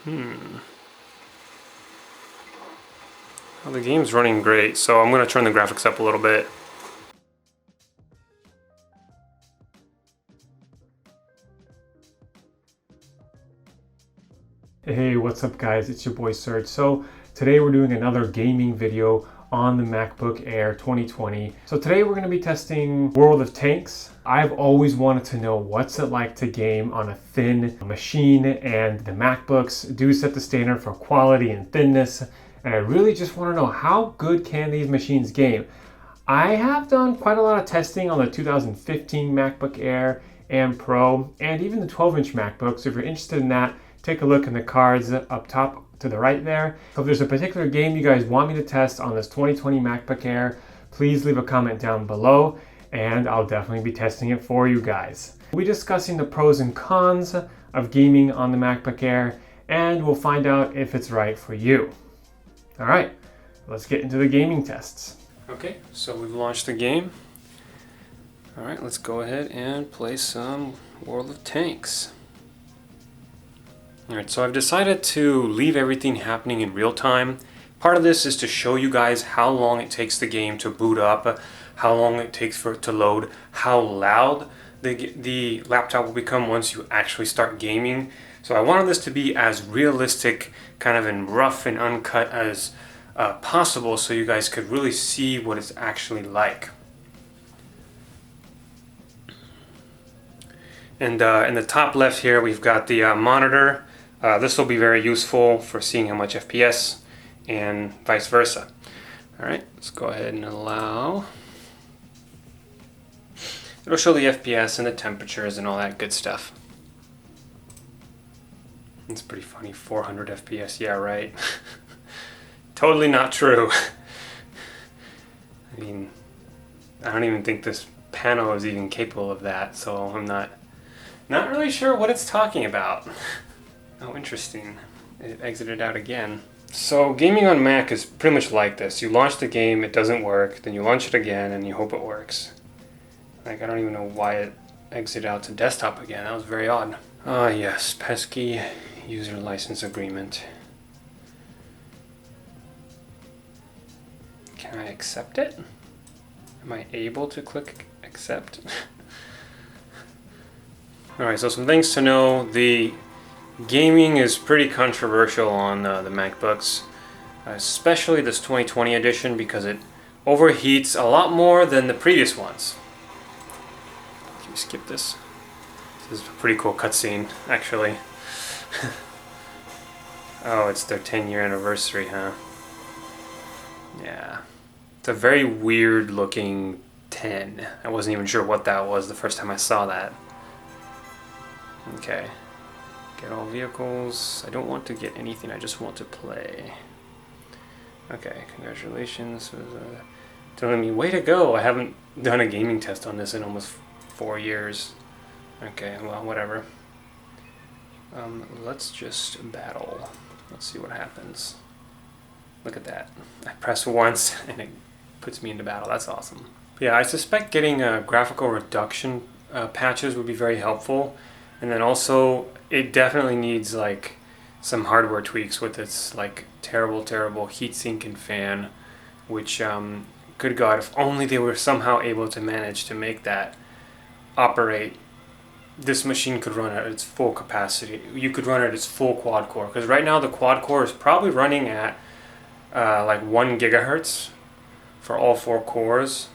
Well, the game's running great, so I'm going to turn the graphics up a little bit. Hey, what's up guys? It's your boy Serge. So today we're doing another gaming video on the MacBook Air 2020. So today we're going to be testing World of Tanks. I've always wanted to know what's it like to game on a thin machine, and the MacBooks do set the standard for quality and thinness. And I really just want to know, how good can these machines game? I have done quite a lot of testing on the 2015 MacBook Air and Pro, and even the 12-inch MacBook. So if you're interested in that, take a look in the cards up top to the right there. So if there's a particular game you guys want me to test on this 2020 MacBook Air, please leave a comment down below, and I'll definitely be testing it for you guys. We'll be discussing the pros and cons of gaming on the MacBook Air, and we'll find out if it's right for you. All right, let's get into the gaming tests. Okay, so we've launched the game. All right, let's go ahead and play some World of Tanks. All right, so I've decided to leave everything happening in real time. Part of this is to show you guys how long it takes the game to boot up, how long it takes for it to load, how loud the laptop will become once you actually start gaming. So I wanted this to be as realistic, kind of in rough and uncut as possible, so you guys could really see what it's actually like. And in the top left here, we've got the monitor. This will be very useful for seeing how much FPS and vice versa. All right, let's go ahead and allow. It'll show the FPS and the temperatures and all that good stuff. It's pretty funny, 400 FPS, yeah, right. Totally not true. I mean, I don't even think this panel is even capable of that, so I'm not really sure what it's talking about. Oh, interesting. It exited out again. So gaming on Mac is pretty much like this. You launch the game, it doesn't work, then you launch it again and you hope it works. Like, I don't even know why it exited out to desktop again. That was very odd. Ah, yes, pesky user license agreement. Can I accept it? Am I able to click accept? Alright, so some things to know. The gaming is pretty controversial on the MacBooks, especially this 2020 edition, because it overheats a lot more than the previous ones. Can we skip this? This is a pretty cool cutscene, actually. Oh, it's their 10-year anniversary, huh? Yeah. It's a very weird looking 10. I wasn't even sure what that was the first time I saw that. Okay. Get all vehicles. I don't want to get anything, I just want to play. Okay, congratulations. Telling me, way to go! I haven't done a gaming test on this in almost 4 years. Okay, well, whatever. Let's just battle. Let's see what happens. Look at that. I press once and it puts me into battle. That's awesome. But yeah, I suspect getting graphical reduction patches would be very helpful. And then also, it definitely needs like some hardware tweaks with its like terrible heatsink and fan, which good God, if only they were somehow able to manage to make that operate. This machine could run at its full capacity. You could run at its full quad core, because right now the quad core is probably running at like 1 gigahertz for all 4 cores.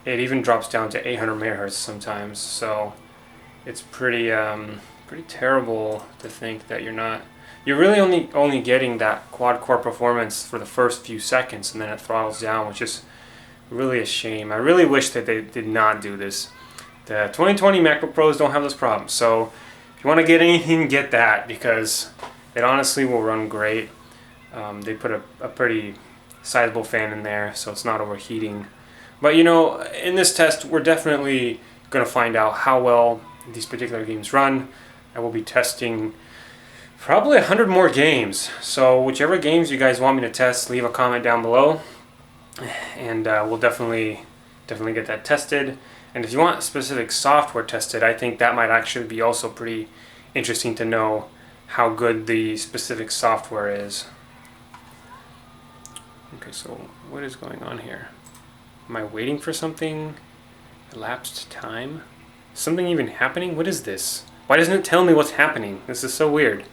It even drops down to 800 megahertz sometimes, so it's pretty terrible to think that you're really only getting that quad core performance for the first few seconds, and then it throttles down, which is really a shame. I really wish that they did not do this. The 2020 MacBook Pros don't have this problem, so if you want to get anything, get that, because it honestly will run great. They put a pretty sizable fan in there, so it's not overheating. But you know, in this test, we're definitely going to find out how well these particular games run. I will be testing probably 100 more games, so whichever games you guys want me to test, leave a comment down below, and we'll definitely get that tested. And if you want specific software tested, I think that might actually be also pretty interesting to know how good the specific software is. Okay, so what is going on here? Am I waiting for something? Elapsed time? Something even happening? What is this? Why doesn't it tell me what's happening? This is so weird.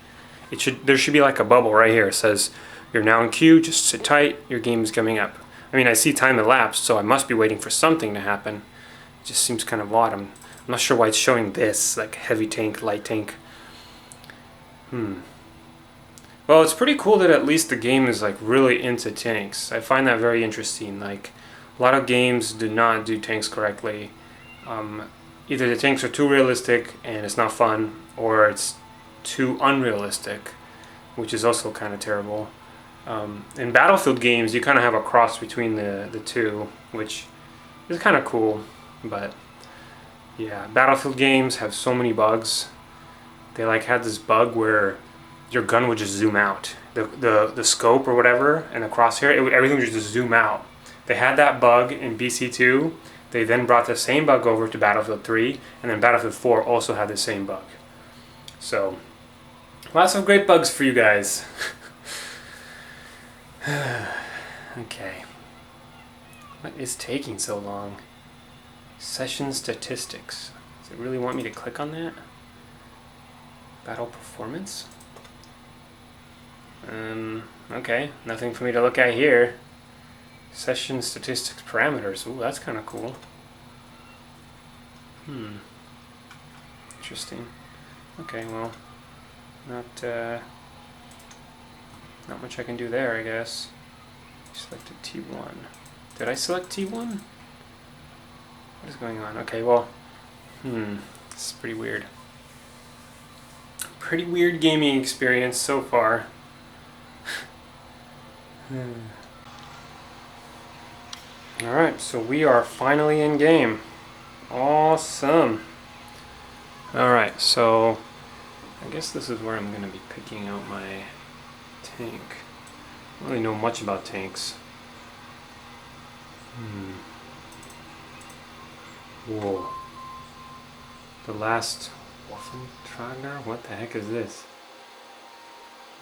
There should be like a bubble right here. It says, you're now in queue, just sit tight, your game is coming up. I mean, I see time elapsed, so I must be waiting for something to happen. It just seems kind of odd. I'm not sure why it's showing this, like heavy tank, light tank. Well, it's pretty cool that at least the game is like really into tanks. I find that very interesting. Like, a lot of games do not do tanks correctly. Either the tanks are too realistic and it's not fun, or it's too unrealistic, which is also kind of terrible. In Battlefield games, you kind of have a cross between the two, which is kind of cool. But yeah, Battlefield games have so many bugs. They like had this bug where your gun would just zoom out. The scope or whatever and the crosshair, everything would just zoom out. They had that bug in BC2. They then brought the same bug over to Battlefield 3, and then Battlefield 4 also had the same bug. So, lots of great bugs for you guys. Okay. What is taking so long? Session statistics. Does it really want me to click on that? Battle performance? Okay, nothing for me to look at here. Session statistics parameters. Ooh, that's kind of cool. Interesting. Okay, well, not much I can do there, I guess. Selected T1. Did I select T1? What is going on? Okay, well, this is pretty weird. Pretty weird gaming experience so far. Alright, so we are finally in game. Awesome. Alright, so I guess this is where I'm going to be picking out my tank. I don't really know much about tanks. Whoa. The last Waffentrager? What the heck is this?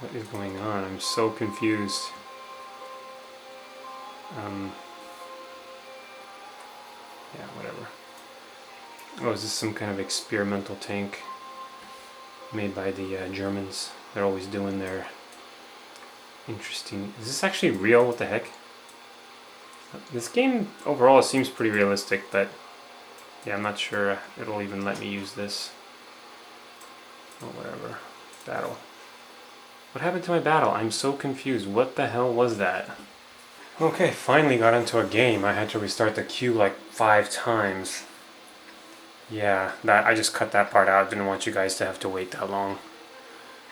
What is going on? I'm so confused. Yeah, whatever. Oh, is this some kind of experimental tank made by the Germans? They're always doing their interesting... Is this actually real? What the heck? This game overall seems pretty realistic, but yeah, I'm not sure it'll even let me use this. Oh, whatever. Battle. What happened to my battle? I'm so confused. What the hell was that? Okay, finally got into a game. I had to restart the queue like 5 times. Yeah, I just cut that part out. Didn't want you guys to have to wait that long.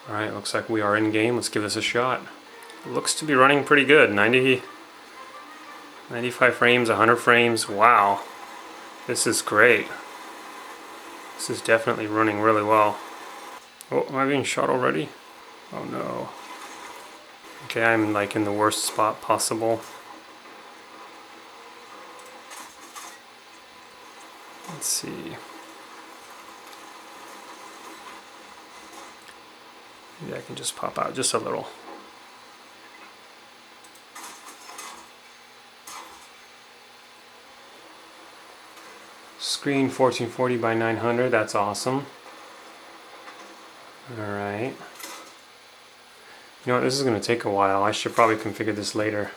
Alright, looks like we are in game. Let's give this a shot. Looks to be running pretty good. 95 frames, 100 frames. Wow. This is great. This is definitely running really well. Oh, am I being shot already? Oh no. Okay, I'm like in the worst spot possible. Let's see. Maybe I can just pop out just a little. Screen 1440 by 900, that's awesome. Alright. You know what, this is going to take a while. I should probably configure this later.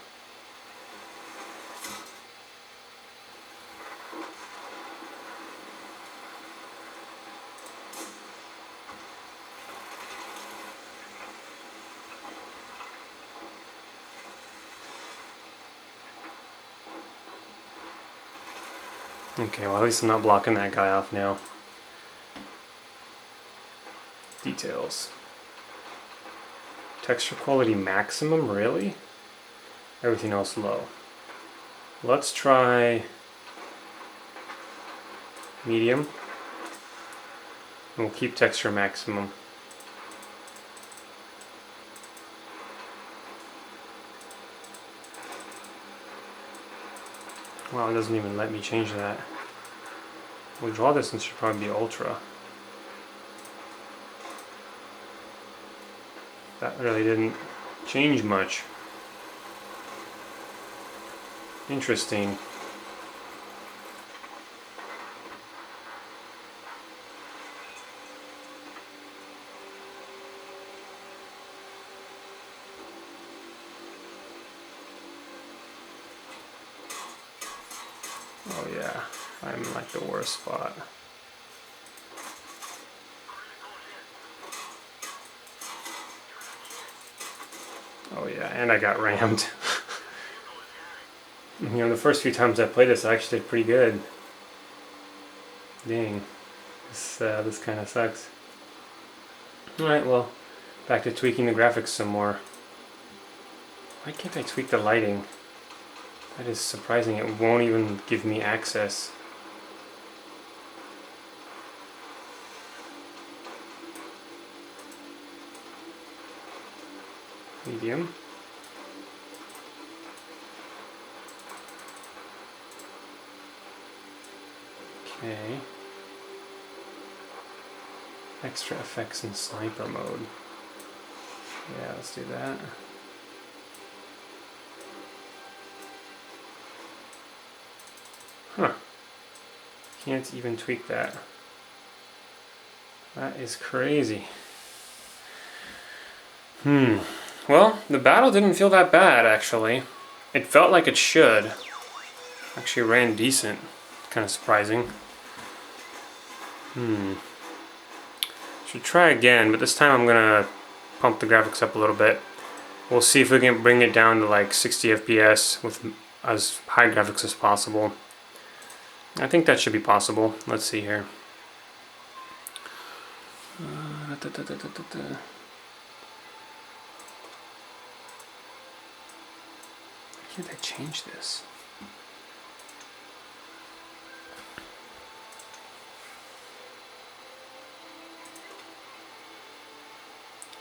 Okay, well at least I'm not blocking that guy off now. Details. Texture quality maximum, really? Everything else low. Let's try medium. And we'll keep texture maximum. Wow, it doesn't even let me change that. Well, draw distance should probably be ultra. That really didn't change much. Interesting. Oh yeah, I'm in like the worst spot. Oh yeah, and I got rammed. You know, the first few times I played this, I actually did pretty good. Dang, this kind of sucks. Alright, well, back to tweaking the graphics some more. Why can't I tweak the lighting? That is surprising, it won't even give me access. Medium. Okay. Extra effects in sniper mode. Yeah, let's do that. Huh. Can't even tweak that. That is crazy. Well, the battle didn't feel that bad, actually. It felt like it should. Actually ran decent. Kind of surprising. Should try again, but this time I'm gonna pump the graphics up a little bit. We'll see if we can bring it down to like 60 FPS with as high graphics as possible. I think that should be possible. Let's see here. Can't I change this?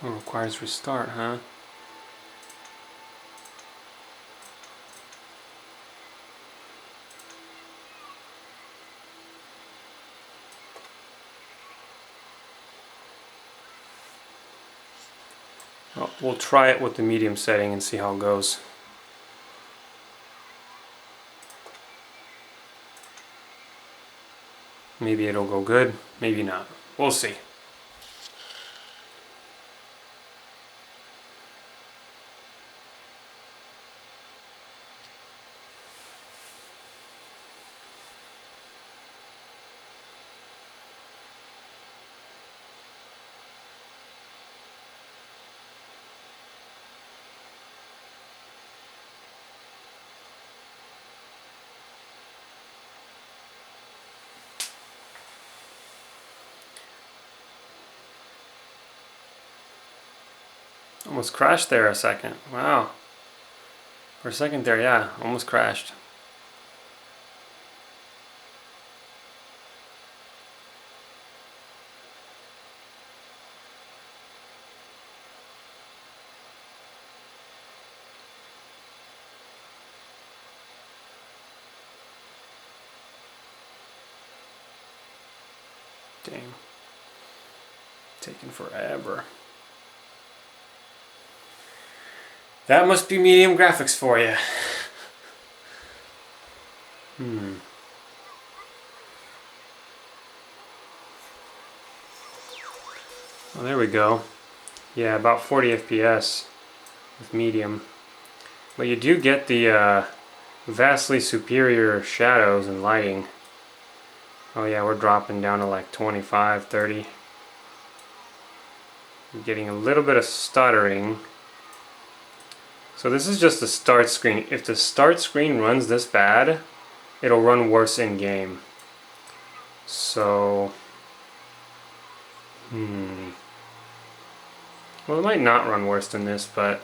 Oh, requires restart, huh? Well, we'll try it with the medium setting and see how it goes. Maybe it'll go good, maybe not. We'll see. Almost crashed there a second. Wow. For a second there, yeah, almost crashed. Dang. Taking forever. That must be medium graphics for you. Well, there we go. Yeah, about 40 FPS with medium. But you do get the vastly superior shadows and lighting. Oh yeah, we're dropping down to like 25, 30. I'm getting a little bit of stuttering. So this is just the start screen. If the start screen runs this bad, it'll run worse in game. So, well, it might not run worse than this, but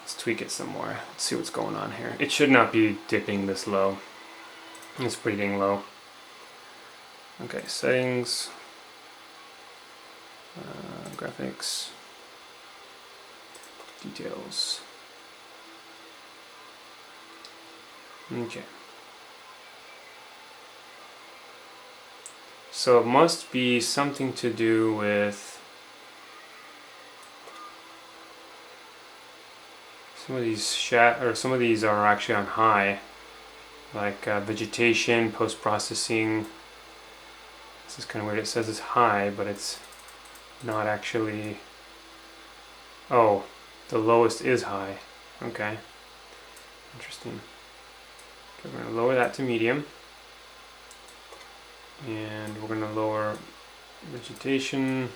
let's tweak it some more. Let's see what's going on here. It should not be dipping this low. It's pretty dang low. Okay, settings, graphics, details. Okay. So it must be something to do with Some of these are actually on high, like vegetation, post-processing. This is kind of weird. It says it's high, but it's not actually. Oh, the lowest is high. Okay, interesting. Okay, we're going to lower that to medium, and we're going to lower vegetation.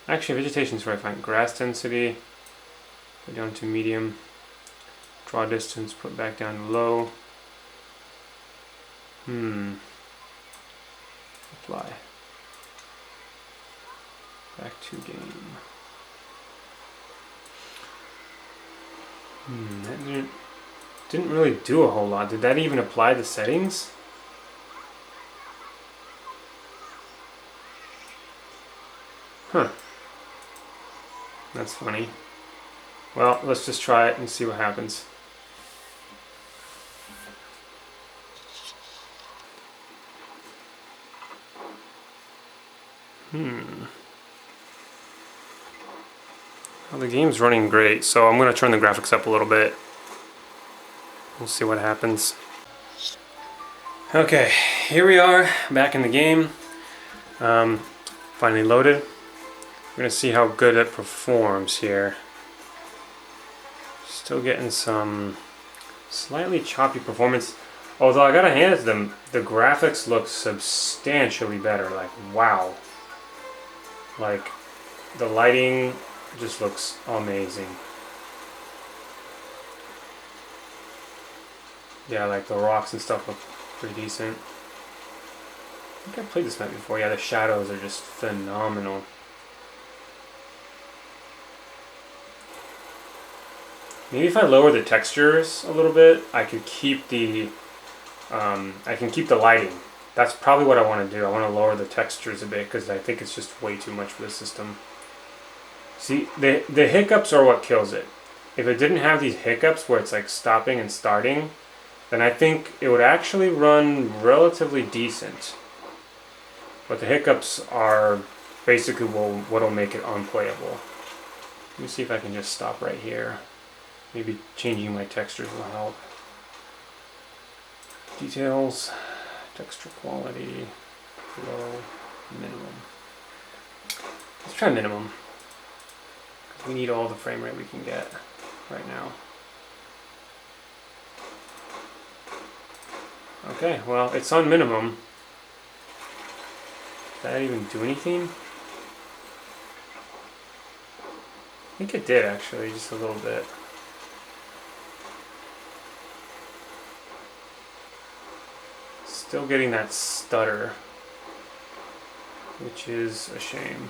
Actually, vegetation is very fine. Grass density, put down to medium. Draw distance, put back down to low. Apply. Back to game. That didn't really do a whole lot. Did that even apply the settings? Huh. That's funny. Well, let's just try it and see what happens. Well, the game's running great, so I'm going to turn the graphics up a little bit. We'll see what happens. Okay, here we are, back in the game. Finally loaded. We're going to see how good it performs here. Still getting some slightly choppy performance. Although I gotta hand it to them, the graphics look substantially better. Like, wow. Like, the lighting just looks amazing. Yeah, like the rocks and stuff look pretty decent. I think I played this map before. Yeah, the shadows are just phenomenal. Maybe if I lower the textures a little bit, I could keep the lighting. That's probably what I want to do. I want to lower the textures a bit because I think it's just way too much for the system. See, the hiccups are what kills it. If it didn't have these hiccups where it's like stopping and starting, then I think it would actually run relatively decent. But the hiccups are basically what'll make it unplayable. Let me see if I can just stop right here. Maybe changing my textures will help. Details, texture quality, low, minimum. Let's try minimum. We need all the frame rate we can get right now. Okay, well, it's on minimum. Did that even do anything? I think it did actually, just a little bit. Still getting that stutter, which is a shame.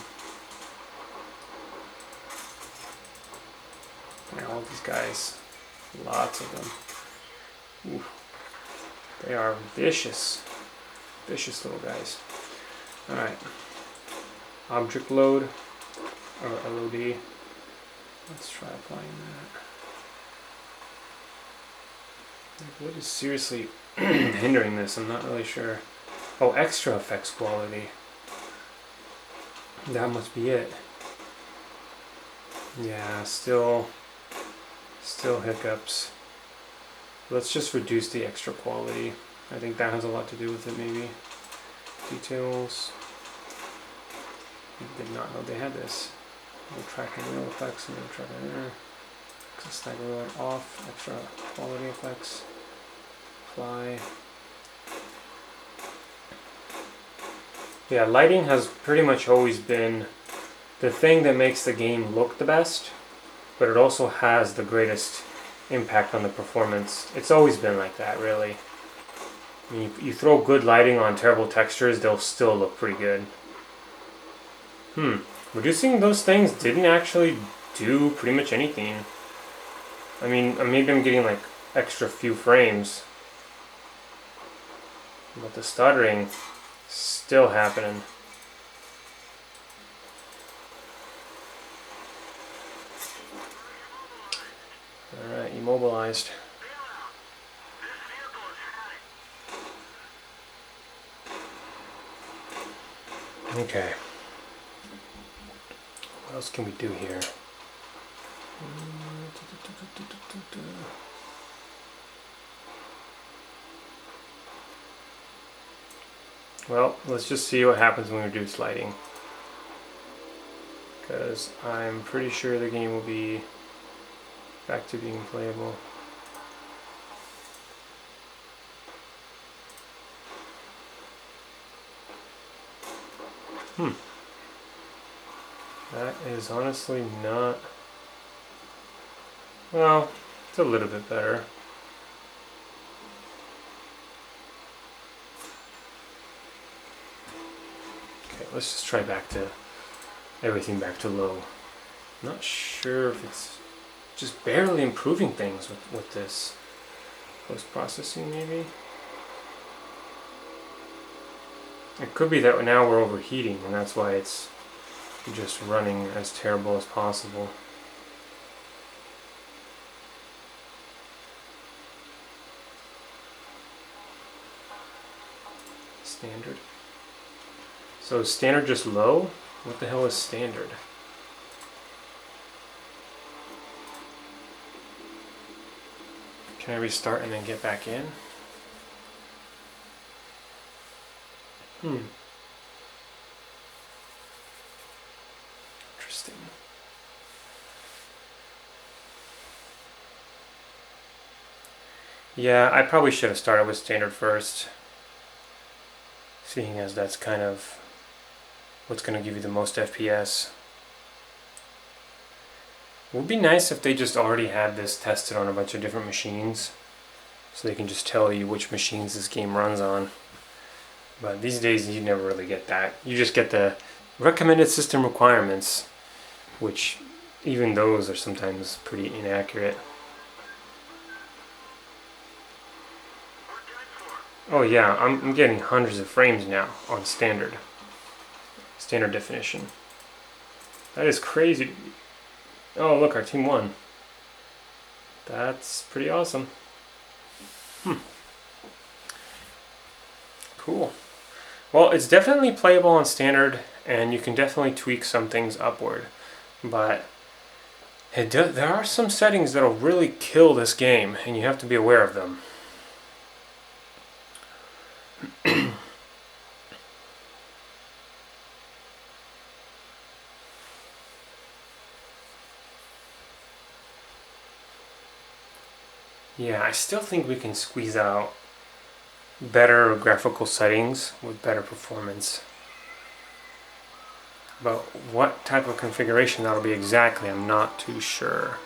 Yeah, all these guys, lots of them. Ooh, they are vicious, vicious little guys. All right, object load, or LOD. Let's try applying that. What is seriously hindering this? I'm not really sure. Oh, extra effects quality. That must be it. Yeah, still hiccups. Let's just reduce the extra quality. I think that has a lot to do with it, maybe. Details. I did not know they had this. No tracking real effects, no tracking there. Stagger load off, extra quality effects. Apply. Yeah, lighting has pretty much always been the thing that makes the game look the best, but it also has the greatest impact on the performance. It's always been like that, really. I mean, you throw good lighting on terrible textures, they'll still look pretty good. Reducing those things didn't actually do pretty much anything. I mean, maybe I'm getting like extra few frames, but the stuttering still happening. Alright, immobilized. Okay. What else can we do here? Well, let's just see what happens when we reduce lighting. Because I'm pretty sure the game will be back to being playable. That is honestly not... Well, it's a little bit better. Okay, let's just try back to everything back to low. I'm not sure if it's just barely improving things with this post-processing maybe. It could be that now we're overheating and that's why it's just running as terrible as possible. Standard. So is standard just low? What the hell is standard? Can I restart and then get back in? Interesting. Yeah, I probably should have started with standard first, seeing as that's kind of what's going to give you the most FPS. It would be nice if they just already had this tested on a bunch of different machines, so they can just tell you which machines this game runs on. But these days you never really get that. You just get the recommended system requirements, which even those are sometimes pretty inaccurate. Oh yeah, I'm getting hundreds of frames now on standard definition. That is crazy. Oh look, our team won. That's pretty awesome. Cool. Well, it's definitely playable on standard, and you can definitely tweak some things upward. But there are some settings that'll really kill this game, and you have to be aware of them. Yeah, I still think we can squeeze out better graphical settings with better performance. But what type of configuration that'll be exactly, I'm not too sure.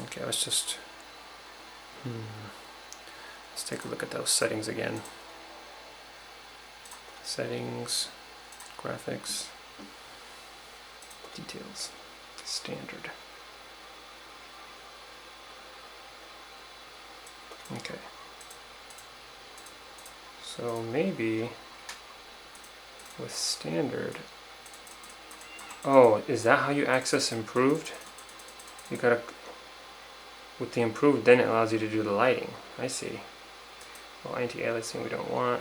Okay, let's just... Let's take a look at those settings again. Settings, graphics, details, standard. Okay. So maybe with standard... Oh, is that how you access improved? You gotta... With the improved, then it allows you to do the lighting. I see. Well, anti-aliasing we don't want.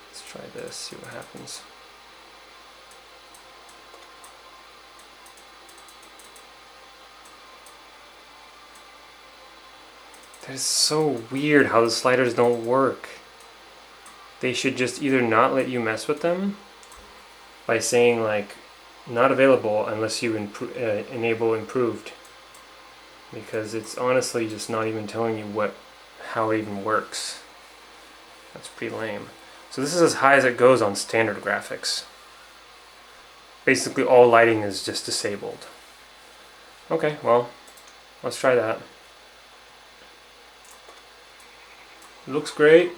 Let's try this, see what happens. That is so weird how the sliders don't work. They should just either not let you mess with them by saying like, not available unless you enable improved. Because it's honestly just not even telling you how it even works. That's pretty lame. So this is as high as it goes on standard graphics. Basically all lighting is just disabled. Okay, well, let's try that. It looks great.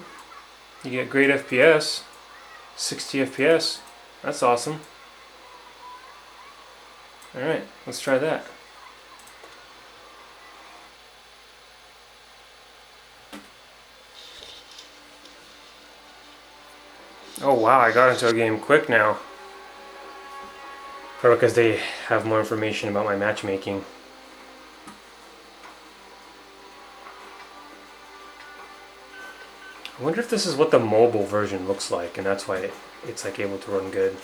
You get great FPS. 60 FPS. That's awesome. Alright, let's try that. Oh wow, I got into a game quick now. Probably because they have more information about my matchmaking. I wonder if this is what the mobile version looks like, and that's why it's like able to run good.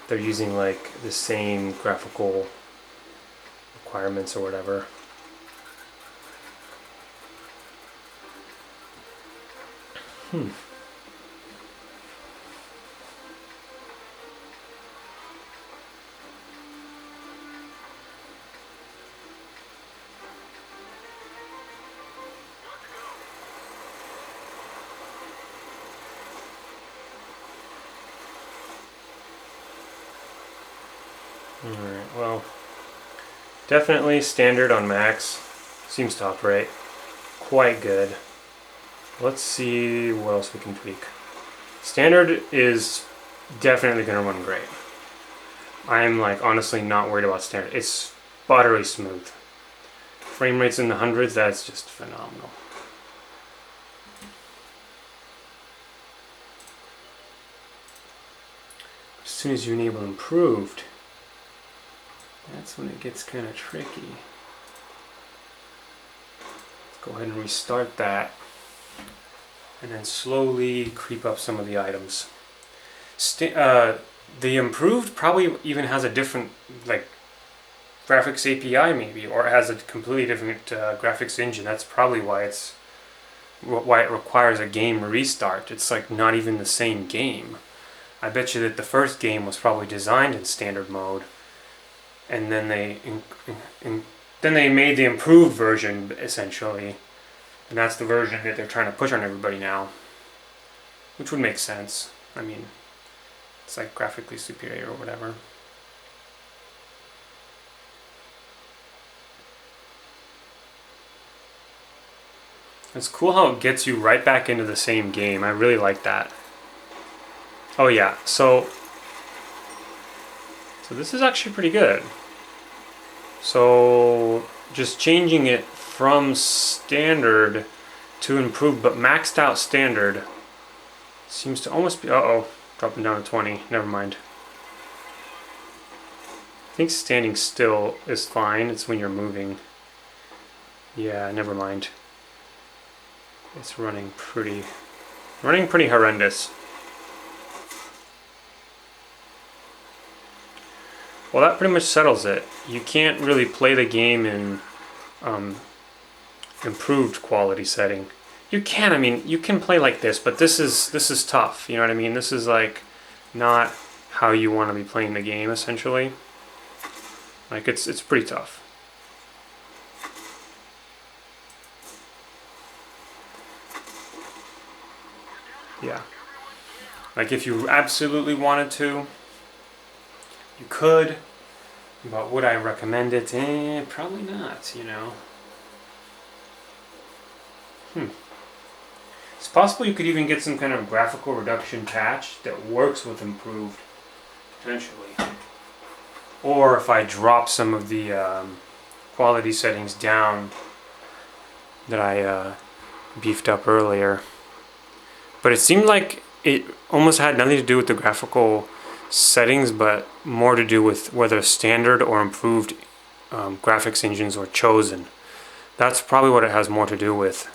They're using like the same graphical requirements or whatever. Alright, well, definitely standard on Macs seems to operate quite good. Let's see what else we can tweak. Standard is definitely going to run great. I'm like honestly not worried about standard. It's buttery smooth. Frame rates in the hundreds, that's just phenomenal. As soon as you enable improved, that's when it gets kind of tricky. Let's go ahead and restart that, and then slowly creep up some of the items. The improved probably even has a different like graphics API maybe, or it has a completely different graphics engine. That's probably why it requires a game restart. It's like not even the same game. I bet you that the first game was probably designed in standard mode, and then they made the improved version essentially, and that's the version that they're trying to push on everybody now, which would make sense. I mean, it's like graphically superior or whatever. It's cool how it gets you right back into the same game. I really like that. Oh yeah, so this is actually pretty good. So just changing it from standard to improved, but maxed out standard seems to almost be, dropping down to 20, never mind. I think standing still is fine, it's when you're moving. Yeah, never mind. It's running pretty horrendous. Well, that pretty much settles it. You can't really play the game in improved quality setting. You can, I mean, you can play like this, but this is tough. You know what I mean? This is like not how you want to be playing the game, essentially. Like it's pretty tough. Yeah. Like if you absolutely wanted to, you could, but would I recommend it? Probably not, you know. It's possible you could even get some kind of graphical reduction patch that works with improved, potentially. Or if I drop some of the quality settings down that I beefed up earlier. But it seemed like it almost had nothing to do with the graphical settings, but more to do with whether standard or improved graphics engines were chosen. That's probably what it has more to do with.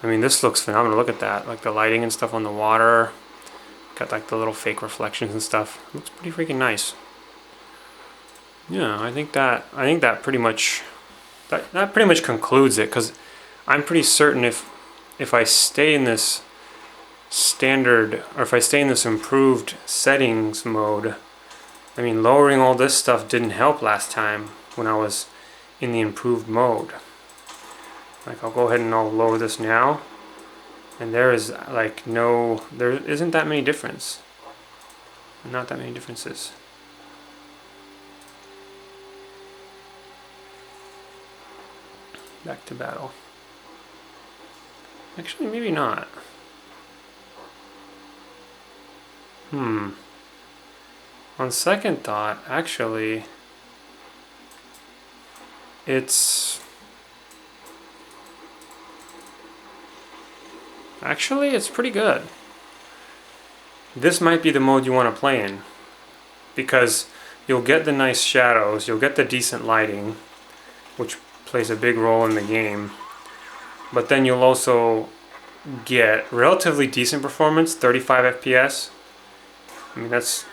I mean, this looks phenomenal. Look at that, like the lighting and stuff on the water. Got like the little fake reflections and stuff. It looks pretty freaking nice. Yeah, I think that pretty much that pretty much concludes it, because I'm pretty certain if I stay in this standard, or if I stay in this improved settings mode, I mean, lowering all this stuff didn't help last time when I was in the improved mode. Like, I'll go ahead and I'll lower this now, and there is like there isn't that many difference. Not that many differences. Back to battle. Actually, maybe not. On second thought, actually, it's pretty good. This might be the mode you want to play in, because you'll get the nice shadows, you'll get the decent lighting, which plays a big role in the game, but then you'll also get relatively decent performance, 35 FPS. I mean, that's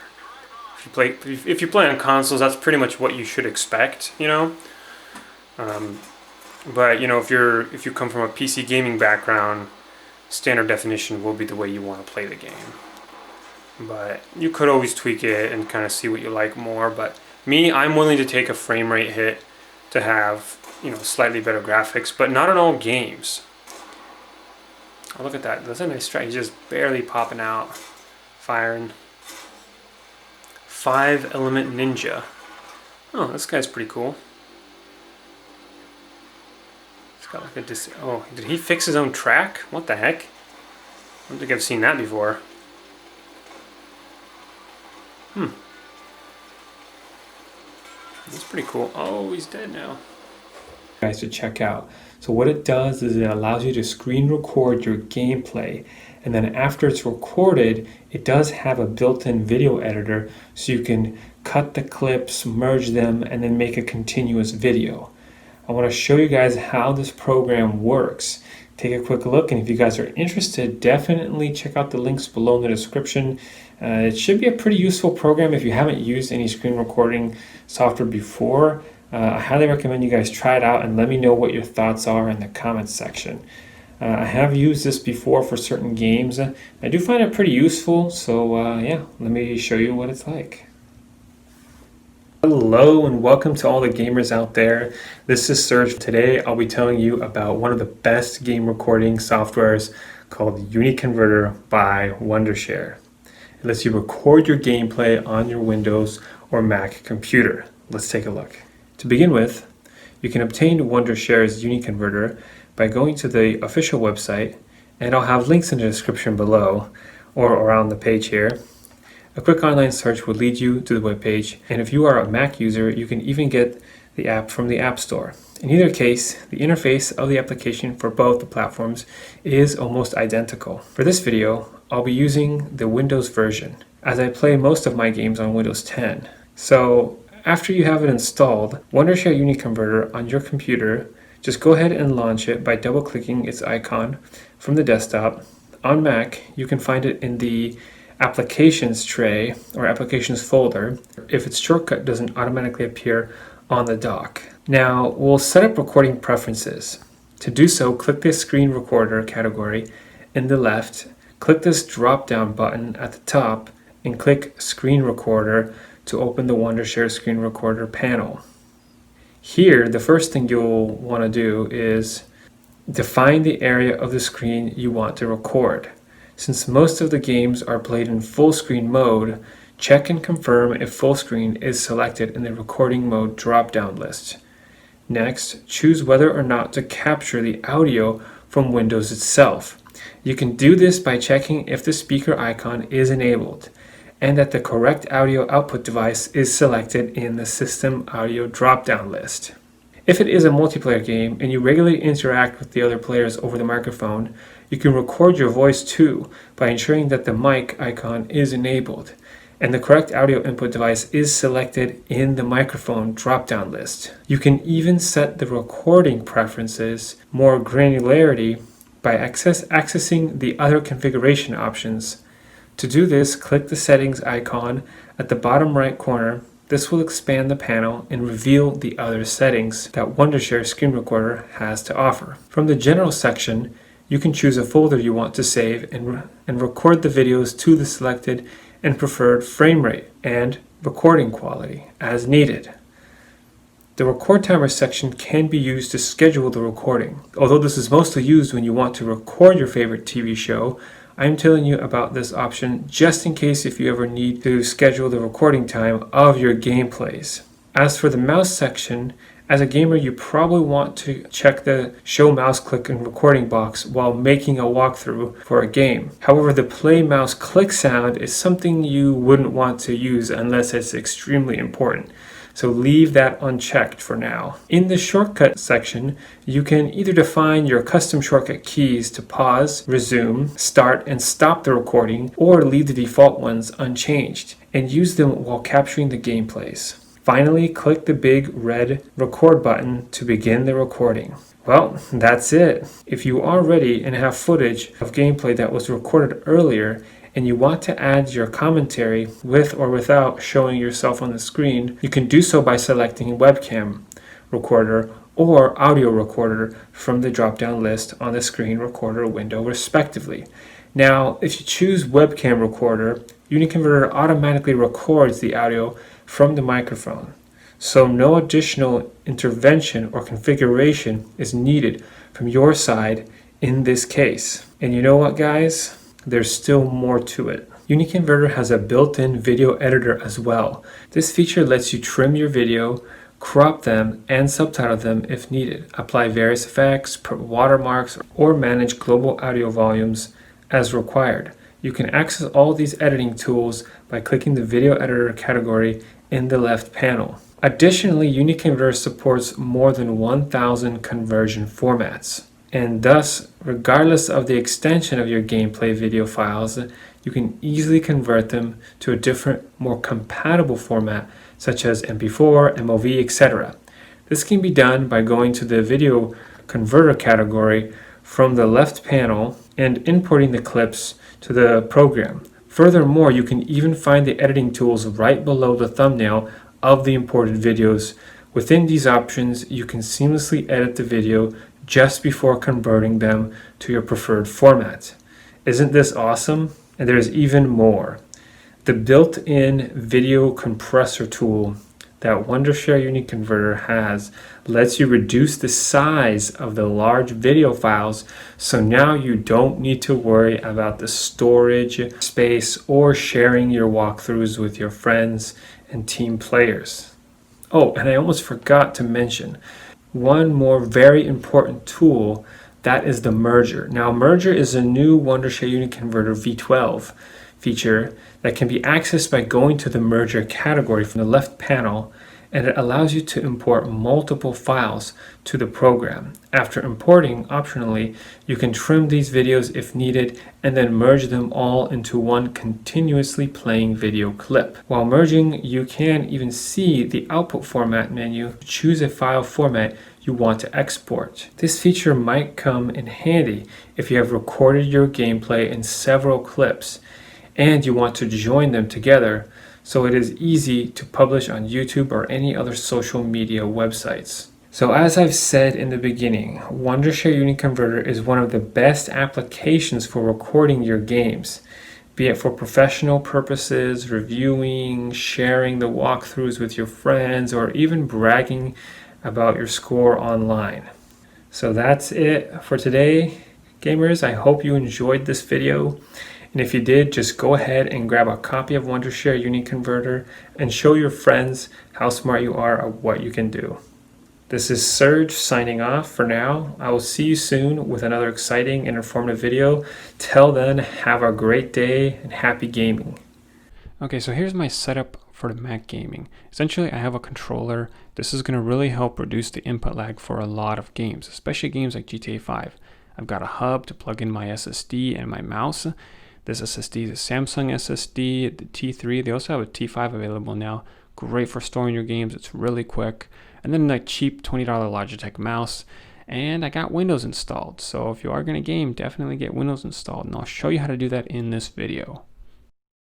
if you play on consoles, that's pretty much what you should expect, you know. But you know, if you come from a PC gaming background, standard definition will be the way you want to play the game. But you could always tweak it and kind of see what you like more. But me, I'm willing to take a frame rate hit to have, you know, slightly better graphics, but not in all games. Oh, look at that. That's a nice strike. He's just barely popping out, firing. 5-element ninja. Oh, this guy's pretty cool. He's got like a oh, did he fix his own track? What the heck? I don't think I've seen that before. That's pretty cool. Oh, he's dead now. Guys, to check out. So what it does is it allows you to screen record your gameplay, and then after it's recorded, it does have a built-in video editor, so you can cut the clips, merge them, and then make a continuous video. I want to show you guys how this program works. Take a quick look, and if you guys are interested, definitely check out the links below in the description. It should be a pretty useful program if you haven't used any screen recording software before. I highly recommend you guys try it out and let me know what your thoughts are in the comments section. I have used this before for certain games. I do find it pretty useful, so yeah, let me show you what it's like. Hello and welcome to all the gamers out there. This is Serge. Today I'll be telling you about one of the best game recording softwares called UniConverter by Wondershare. It lets you record your gameplay on your Windows or Mac computer. Let's take a look. To begin with, you can obtain Wondershare's UniConverter by going to the official website, and I'll have links in the description below or around the page here. A quick online search will lead you to the webpage, and if you are a Mac user, you can even get the app from the App Store. In either case, the interface of the application for both the platforms is almost identical. For this video, I'll be using the Windows version, as I play most of my games on Windows 10. So after you have it installed, Wondershare UniConverter on your computer, just go ahead and launch it by double-clicking its icon from the desktop. On Mac, you can find it in the Applications tray or Applications folder if its shortcut doesn't automatically appear on the dock. Now, we'll set up recording preferences. To do so, click the Screen Recorder category in the left, click this drop-down button at the top, and click Screen Recorder to open the Wondershare Screen Recorder panel. Here, the first thing you'll want to do is define the area of the screen you want to record. Since most of the games are played in full screen mode, check and confirm if full screen is selected in the recording mode drop-down list. Next, choose whether or not to capture the audio from Windows itself. You can do this by checking if the speaker icon is enabled and that the correct audio output device is selected in the System Audio drop-down list. If it is a multiplayer game and you regularly interact with the other players over the microphone, you can record your voice too by ensuring that the mic icon is enabled and the correct audio input device is selected in the microphone drop-down list. You can even set the recording preferences more granularity by accessing the other configuration options. To do this, click the settings icon at the bottom right corner. This will expand the panel and reveal the other settings that Wondershare Screen Recorder has to offer. From the General section, you can choose a folder you want to save and record the videos to the selected and preferred frame rate and recording quality as needed. The Record Timer section can be used to schedule the recording. Although this is mostly used when you want to record your favorite TV show, I'm telling you about this option just in case if you ever need to schedule the recording time of your gameplays. As for the mouse section, as a gamer you probably want to check the show mouse click and recording box while making a walkthrough for a game. However, the play mouse click sound is something you wouldn't want to use unless it's extremely important. So leave that unchecked for now. In the shortcut section, you can either define your custom shortcut keys to pause, resume, start, and stop the recording, or leave the default ones unchanged and use them while capturing the gameplays. Finally, click the big red record button to begin the recording. Well, that's it. If you are ready and have footage of gameplay that was recorded earlier and you want to add your commentary with or without showing yourself on the screen, you can do so by selecting webcam recorder or audio recorder from the drop-down list on the screen recorder window respectively. Now, if you choose webcam recorder, UniConverter automatically records the audio from the microphone. So no additional intervention or configuration is needed from your side in this case. And you know what, guys? There's still more to it. UniConverter has a built-in video editor as well. This feature lets you trim your video, crop them, and subtitle them if needed, apply various effects, put watermarks, or manage global audio volumes as required. You can access all these editing tools by clicking the video editor category in the left panel. Additionally, UniConverter supports more than 1,000 conversion formats. And thus, regardless of the extension of your gameplay video files, you can easily convert them to a different, more compatible format, such as MP4, MOV, etc. This can be done by going to the video converter category from the left panel and importing the clips to the program. Furthermore, you can even find the editing tools right below the thumbnail of the imported videos. Within these options, you can seamlessly edit the video just before converting them to your preferred format. Isn't this awesome? And there's even more. The built-in video compressor tool that Wondershare UniConverter has lets you reduce the size of the large video files, so now you don't need to worry about the storage space or sharing your walkthroughs with your friends and team players. Oh, and I almost forgot to mention one more very important tool, that is the merger. Now, merger is a new Wondershare UniConverter V12 feature that can be accessed by going to the merger category from the left panel, and it allows you to import multiple files to the program. After importing, optionally, you can trim these videos if needed and then merge them all into one continuously playing video clip. While merging, you can even see the output format menu to choose a file format you want to export. This feature might come in handy if you have recorded your gameplay in several clips and you want to join them together, so it is easy to publish on YouTube or any other social media websites. So as I've said in the beginning, Wondershare UniConverter is one of the best applications for recording your games, be it for professional purposes, reviewing, sharing the walkthroughs with your friends, or even bragging about your score online. So that's it for today, gamers. I hope you enjoyed this video. And if you did, just go ahead and grab a copy of Wondershare UniConverter and show your friends how smart you are at what you can do. This is Serge signing off for now. I will see you soon with another exciting and informative video. Till then, have a great day and happy gaming. Okay, so here's my setup for the Mac gaming. Essentially, I have a controller. This is going to really help reduce the input lag for a lot of games, especially games like GTA 5. I've got a hub to plug in my SSD and my mouse. This SSD is a Samsung SSD, the T3. They also have a T5 available now. Great for storing your games. It's really quick. And then a cheap $20 Logitech mouse. And I got Windows installed. So if you are going to game, definitely get Windows installed. And I'll show you how to do that in this video.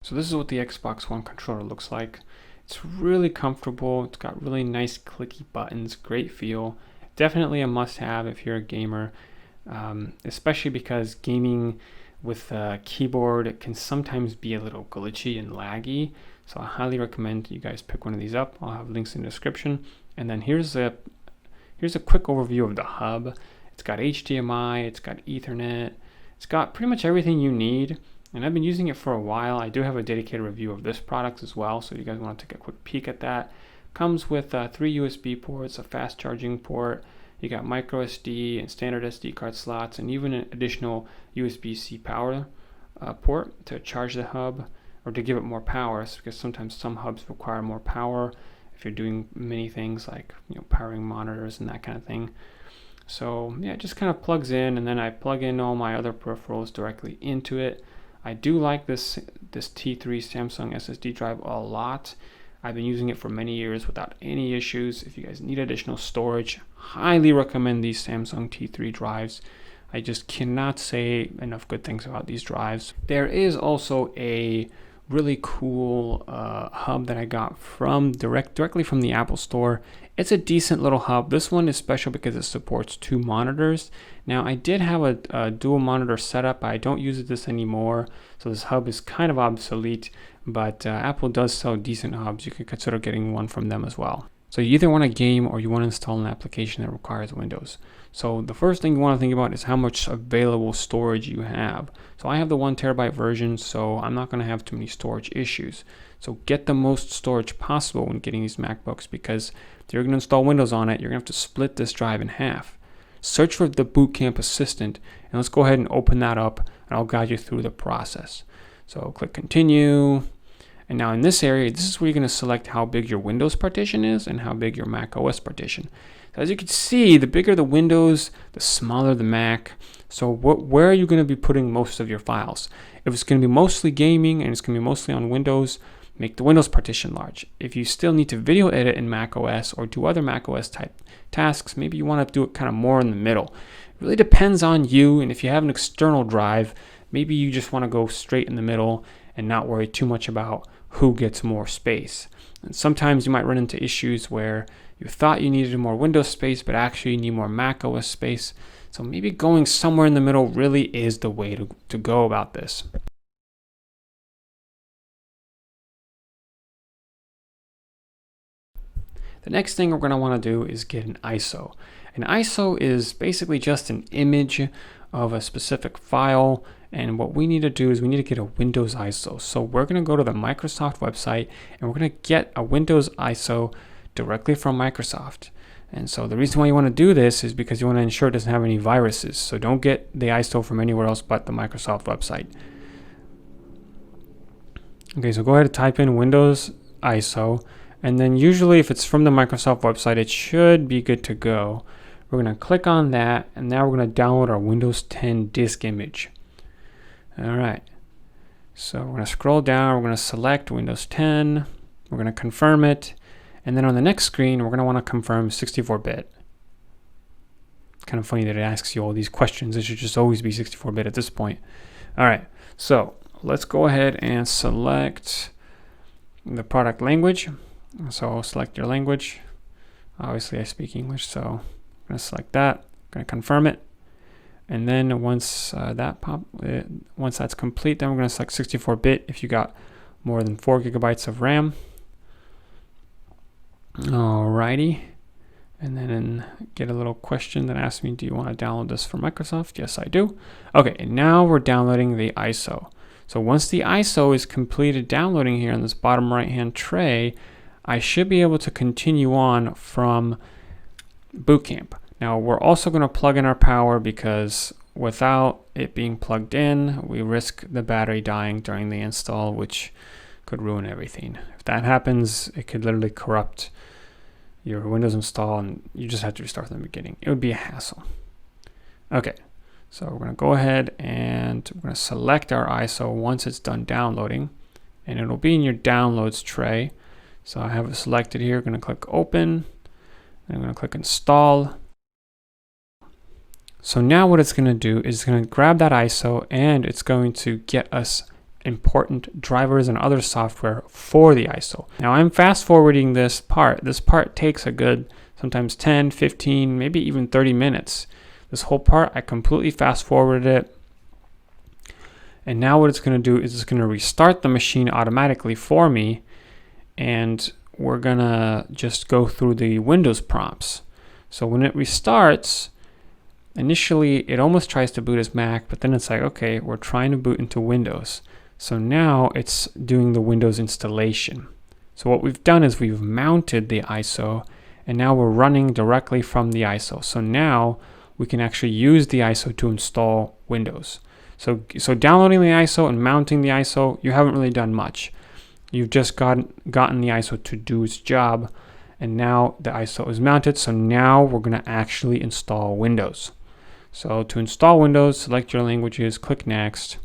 So this is what the Xbox One controller looks like. It's really comfortable. It's got really nice clicky buttons, great feel. Definitely a must-have if you're a gamer, especially because gaming with a keyboard can sometimes be a little glitchy and laggy. So I highly recommend you guys pick one of these up. I'll have links in the description. And then here's a quick overview of the hub. It's got HDMI, it's got Ethernet, it's got pretty much everything you need. And I've been using it for a while. I do have a dedicated review of this product as well, so if you guys want to take a quick peek at that. Comes with 3 USB ports, a fast charging port. You got micro SD and standard SD card slots, and even an additional USB-C power port to charge the hub or to give it more power, because sometimes some hubs require more power if you're doing many things like powering monitors and that kind of thing. So yeah, it just kind of plugs in, and then I plug in all my other peripherals directly into it. I do like this T3 Samsung SSD drive a lot. I've been using it for many years without any issues. If you guys need additional storage, highly recommend these Samsung T3 drives. I just cannot say enough good things about these drives. There is also a really cool hub that I got from directly from the Apple Store. It's a decent little hub. This one is special because it supports 2 monitors. Now, I did have a dual monitor setup, but I don't use this anymore, so this hub is kind of obsolete, but Apple does sell decent hubs. You could consider getting one from them as well. So you either want a game or you want to install an application that requires Windows. So the first thing you want to think about is how much available storage you have. So I have the 1 terabyte version, so I'm not going to have too many storage issues. So get the most storage possible when getting these MacBooks, because if you're going to install Windows on it, you're going to have to split this drive in half. Search for the Boot Camp Assistant, and let's go ahead and open that up, and I'll guide you through the process. So click Continue. And now in this area, this is where you're going to select how big your Windows partition is and how big your macOS partition. So as you can see, the bigger the Windows, the smaller the Mac. So where are you going to be putting most of your files? If it's going to be mostly gaming and it's going to be mostly on Windows, make the Windows partition large. If you still need to video edit in macOS or do other macOS type tasks, maybe you want to do it kind of more in the middle. It really depends on you, and if you have an external drive, maybe you just want to go straight in the middle and not worry too much about who gets more space. And sometimes you might run into issues where you thought you needed more Windows space, but actually you need more macOS space. So maybe going somewhere in the middle really is the way to go about this. The next thing we're going to want to do is get an ISO. An ISO is basically just an image of a specific file, and what we need to do is we need to get a Windows ISO. So we're going to go to the Microsoft website and we're going to get a Windows ISO directly from Microsoft. And so the reason why you want to do this is because you want to ensure it doesn't have any viruses. So don't get the ISO from anywhere else but the Microsoft website. Okay, so go ahead and type in Windows ISO, and then usually if it's from the Microsoft website, it should be good to go. We're going to click on that, and now we're going to download our Windows 10 disk image. All right, so we're going to scroll down, we're going to select Windows 10, we're going to confirm it, and then on the next screen, we're going to want to confirm 64-bit. Kind of funny that it asks you all these questions. It should just always be 64-bit at this point. All right, so let's go ahead and select the product language. So I'll select your language. Obviously I speak English, so I'm going to select that. I'm going to confirm it. And then once that's complete, then we're going to select 64-bit if you got more than 4 gigabytes of RAM. Alrighty. And then get a little question that asks me, do you want to download this from Microsoft? Yes, I do. Okay, and now we're downloading the ISO. So once the ISO is completed downloading here on this bottom right-hand tray, I should be able to continue on from Boot Camp. Now we're also going to plug in our power, because without it being plugged in, we risk the battery dying during the install, which could ruin everything. If that happens, it could literally corrupt your Windows install and you just have to restart from the beginning. It would be a hassle. Okay, so we're going to go ahead and we're going to select our ISO once it's done downloading, and it'll be in your downloads tray. So I have it selected here. I'm going to click open, and I'm going to click install. So now what it's going to do is it's going to grab that ISO and it's going to get us important drivers and other software for the ISO. Now I'm fast forwarding this part. This part takes a good sometimes 10, 15, maybe even 30 minutes. This whole part, I completely fast forwarded it. And now what it's going to do is it's going to restart the machine automatically for me. And we're going to just go through the Windows prompts. So when it restarts, initially it almost tries to boot as Mac, but then it's like, okay, we're trying to boot into Windows. So now it's doing the Windows installation. So what we've done is we've mounted the ISO, and now we're running directly from the ISO. So now we can actually use the ISO to install Windows. So downloading the ISO and mounting the ISO, you haven't really done much. You've just gotten the ISO to do its job, and now the ISO is mounted. So now we're going to actually install Windows. So to install Windows, select your languages, click next,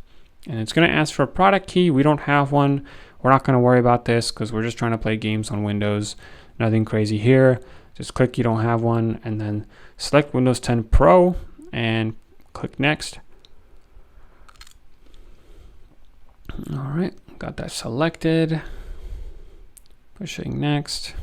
and it's going to ask for a product key. We don't have one. we're not going to worry about this because we're just trying to play games on Windows. Nothing crazy here. Just click you don't have one, and then select Windows 10 Pro and click next. All right, got that selected. Pushing next.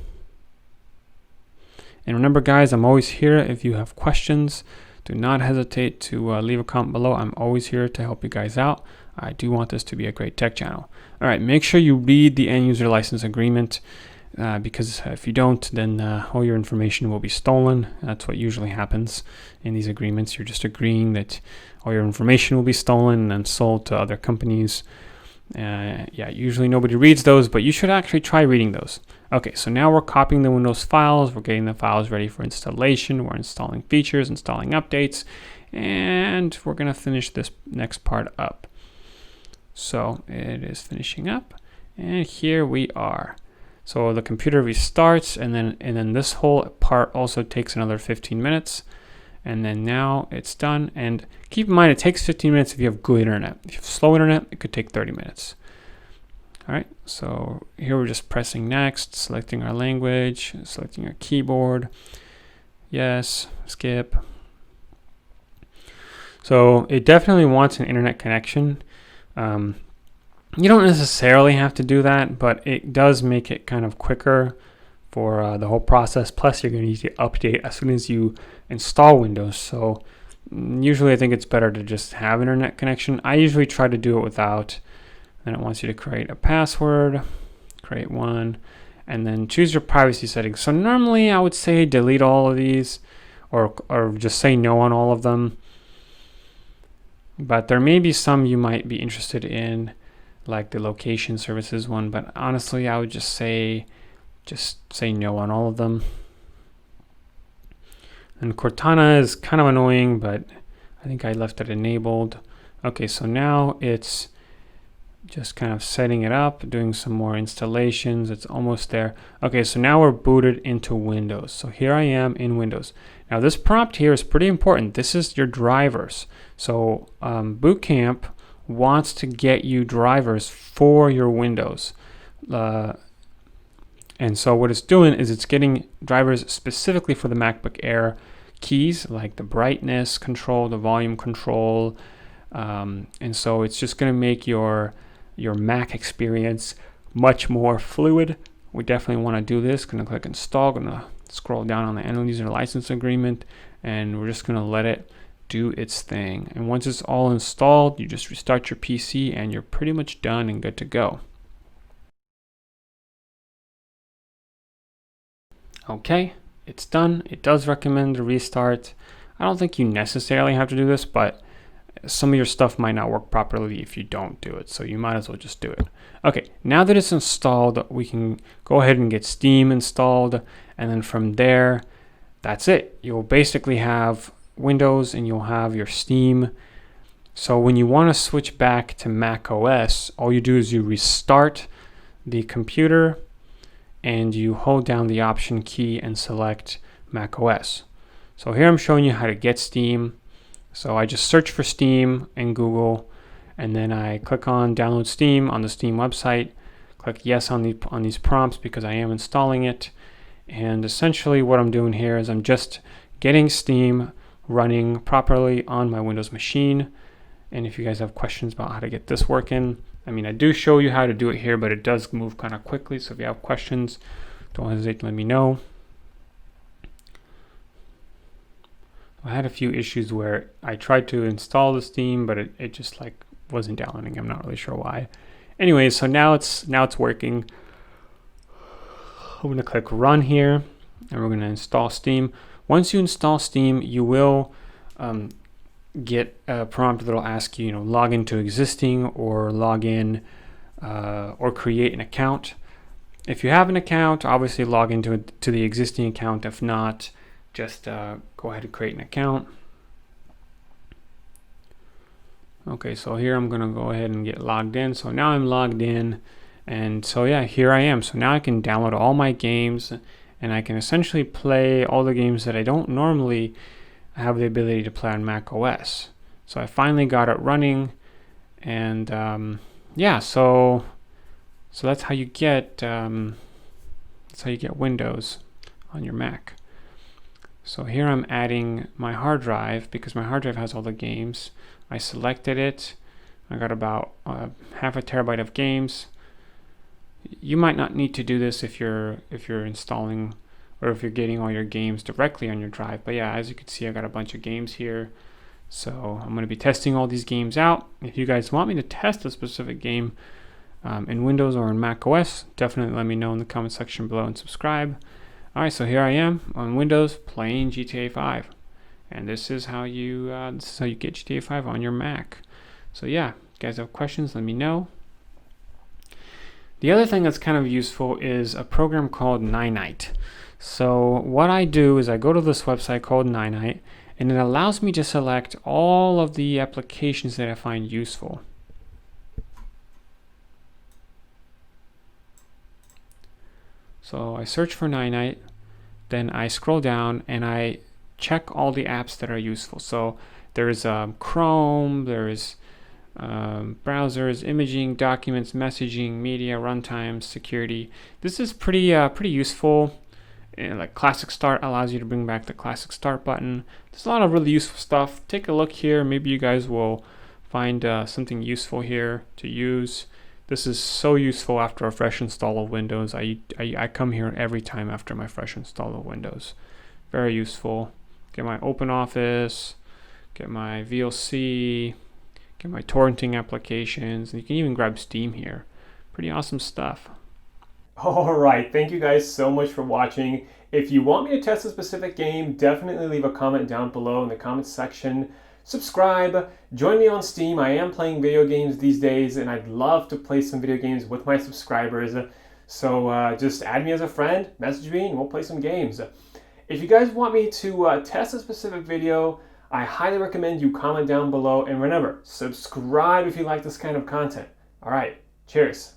And remember, guys, I'm always here if you have questions. Do not hesitate to leave a comment below. I'm always here to help you guys out. I do want this to be a great tech channel. All right, make sure you read the end user license agreement because if you don't, then all your information will be stolen. That's what usually happens in these agreements. You're just agreeing that all your information will be stolen and sold to other companies. Yeah, usually nobody reads those, but you should actually try reading those. Okay, so now we're copying the Windows files. We're getting the files ready for installation. We're installing features, installing updates, and we're going to finish this next part up. So it is finishing up, and here we are. So the computer restarts, and then this whole part also takes another 15 minutes. And then now it's done. And keep in mind, it takes 15 minutes if you have good internet. If you have slow internet, it could take 30 minutes. All right, so here we're just pressing next, selecting our language, selecting our keyboard. Yes, skip. So it definitely wants an internet connection. You don't necessarily have to do that, but it does make it kind of quicker for the whole process. Plus, you're going to need to update as soon as you install Windows. So usually I think it's better to just have internet connection. I usually try to do it without. Then it wants you to create a password, create one, and then choose your privacy settings. So normally I would say delete all of these or just say no on all of them. But there may be some you might be interested in, like the location services one. But honestly, I would just say no on all of them. And Cortana is kind of annoying, but I think I left it enabled. Okay, so now it's just kind of setting it up, doing some more installations. It's almost there. Okay, so now we're booted into Windows. So here I am in Windows. Now this prompt here is pretty important. This is your drivers. So Boot Camp wants to get you drivers for your Windows. And so what it's doing is it's getting drivers specifically for the MacBook Air keys, like the brightness control, the volume control. And so it's just going to make your Mac experience much more fluid. We definitely want to do this. Going to click install, going to scroll down on the end user license agreement, and we're just going to let it do its thing. And once it's all installed, you just restart your PC and you're pretty much done and good to go. Okay, it's done. It does recommend a restart. I don't think you necessarily have to do this, but some of your stuff might not work properly if you don't do it, so you might as well just do it. Okay, now that it's installed, we can go ahead and get Steam installed, and then from there, that's it. You'll basically have Windows and you'll have your Steam. So when you want to switch back to macOS, all you do is you restart the computer and you hold down the Option key and select macOS. So here I'm showing you how to get Steam. So I just search for Steam in Google, and then I click on download Steam on the Steam website, click yes on these prompts because I am installing it. And essentially what I'm doing here is I'm just getting Steam running properly on my Windows machine. And if you guys have questions about how to get this working, I mean, I do show you how to do it here, but it does move kind of quickly. So if you have questions, don't hesitate to let me know. I had a few issues where I tried to install the Steam, but it just like wasn't downloading. I'm not really sure why. Anyways, so now it's working. I'm gonna click run here, and we're gonna install Steam. Once you install Steam, you will get a prompt that'll ask you, log into existing or log in or create an account. If you have an account, obviously log into the existing account. If not, just go ahead and create an account. Okay, so here I'm gonna go ahead and get logged in. So now I'm logged in, and so yeah, here I am. So now I can download all my games, and I can essentially play all the games that I don't normally have the ability to play on macOS. So I finally got it running, and yeah, so So that's how you get Windows on your Mac. So here I'm adding my hard drive because my hard drive has all the games. I selected it. I got about half a terabyte of games. You might not need to do this if you're installing or if you're getting all your games directly on your drive. But yeah, as you can see, I got a bunch of games here. So I'm going to be testing all these games out. If you guys want me to test a specific game in Windows or in macOS, definitely let me know in the comment section below and subscribe. All right, so here I am on Windows playing GTA 5, and this is how you get GTA 5 on your Mac. So yeah, if you guys have questions, let me know. The other thing that's kind of useful is a program called Ninite. So what I do is I go to this website called Ninite, and it allows me to select all of the applications that I find useful. So I search for Ninite, then I scroll down and I check all the apps that are useful. So there's Chrome, there's browsers, imaging, documents, messaging, media, runtimes, security. This is pretty useful. Like Classic Start allows you to bring back the Classic Start button. There's a lot of really useful stuff. Take a look here. Maybe you guys will find something useful here to use. This is so useful after a fresh install of Windows. I come here every time after my fresh install of Windows. Very useful. Get my OpenOffice, get my VLC, get my torrenting applications, and you can even grab Steam here. Pretty awesome stuff. All right, thank you guys so much for watching. If you want me to test a specific game, definitely leave a comment down below in the comments section. Subscribe, join me on Steam. I am playing video games these days, and I'd love to play some video games with my subscribers. So just add me as a friend, message me, and we'll play some games. If you guys want me to test a specific video, I highly recommend you comment down below. And remember, subscribe if you like this kind of content. All right, cheers.